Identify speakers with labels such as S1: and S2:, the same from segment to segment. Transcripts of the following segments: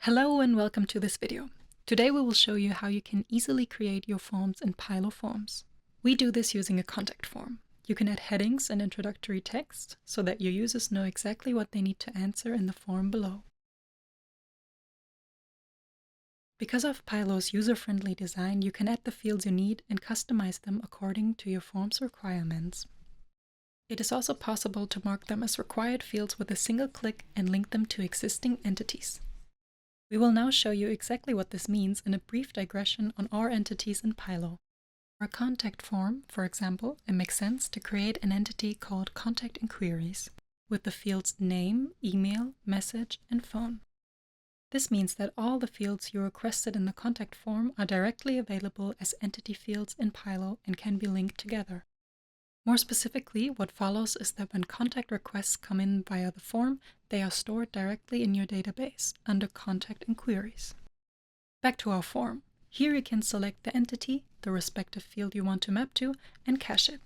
S1: Hello and welcome to this video. Today we will show you how you can easily create your forms in pylo forms. We do this using a contact form. You can add headings and introductory text so that your users know exactly what they need to answer in the form below. Because of pylo's user-friendly design, you can add the fields you need and customize them according to your form's requirements. It is also possible to mark them as required fields with a single click and link them to existing entities. We will now show you exactly what this means in a brief digression on our entities in pylo. For a contact form, for example, it makes sense to create an entity called Contact Inquiries, with the fields name, email, message, and phone. This means that all the fields you requested in the contact form are directly available as entity fields in pylo and can be linked together. More specifically, what follows is that when contact requests come in via the form, they are stored directly in your database under Contact Inquiries. Back to our form. Here you can select the entity, the respective field you want to map to, and cache it.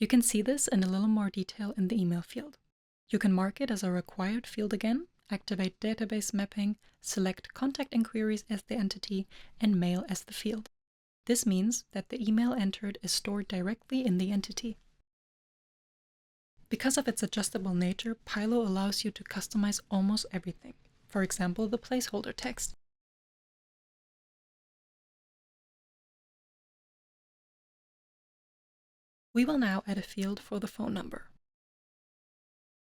S1: You can see this in a little more detail in the email field. You can mark it as a required field again, activate database mapping, select Contact Inquiries as the entity, and mail as the field. This means that the email entered is stored directly in the entity. Because of its adjustable nature, pylo allows you to customize almost everything. For example, the placeholder text. We will now add a field for the phone number.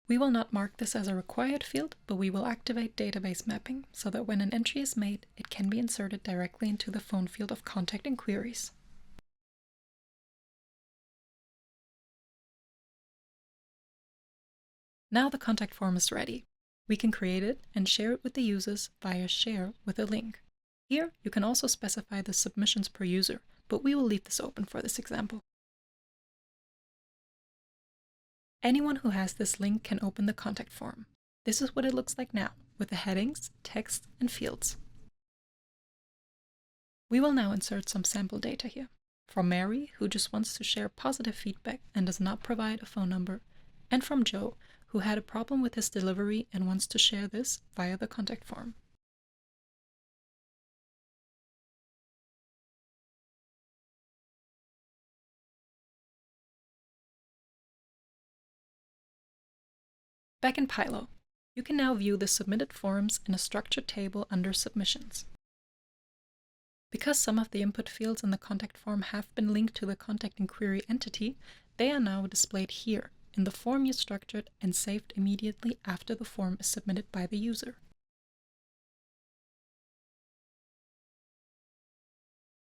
S1: We will not mark this as a required field, but we will activate database mapping so that when an entry is made, it can be inserted directly into the phone field of Contact Inquiries. Now the contact form is ready. We can create it and share it with the users via Share with a link. Here you can also specify the submissions per user, but we will leave this open for this example. Anyone who has this link can open the contact form. This is what it looks like now, with the headings, text, and fields. We will now insert some sample data here. From Mary, who just wants to share positive feedback and does not provide a phone number, and from Joe, who had a problem with his delivery and wants to share this via the contact form. Back in pylo, you can now view the submitted forms in a structured table under Submissions. Because some of the input fields in the contact form have been linked to the Contact Inquiry entity, they are now displayed here in the form you structured and saved immediately after the form is submitted by the user.